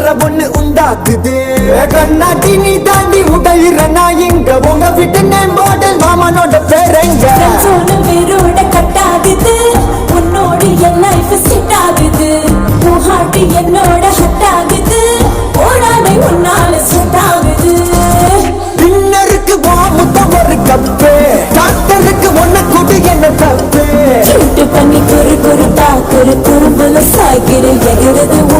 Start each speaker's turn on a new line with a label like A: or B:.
A: கலவர ஒண்ணு உண்டாக்குது கண்ணாடி நீ தாண்டி உடையிற நான் இங்க உங்க விட்டு மாடல் மாமனோட பேரங்க
B: வேரோட கட்டாகுது உன்னோட என் லைஃப் செட் ஆகுது உன் ஹார்ட் என்னோட ஹட் ஆகுது ஓடாமை உன்னால செட் ஆகுது
A: டின்னருக்கு முத்தம் ஒரு கப்பு டாக்டருக்கு ஒன்ன கூட்டு என்ன தப்பு
B: பண்ணி குறு குறும்புல சாய்கிற எகிறது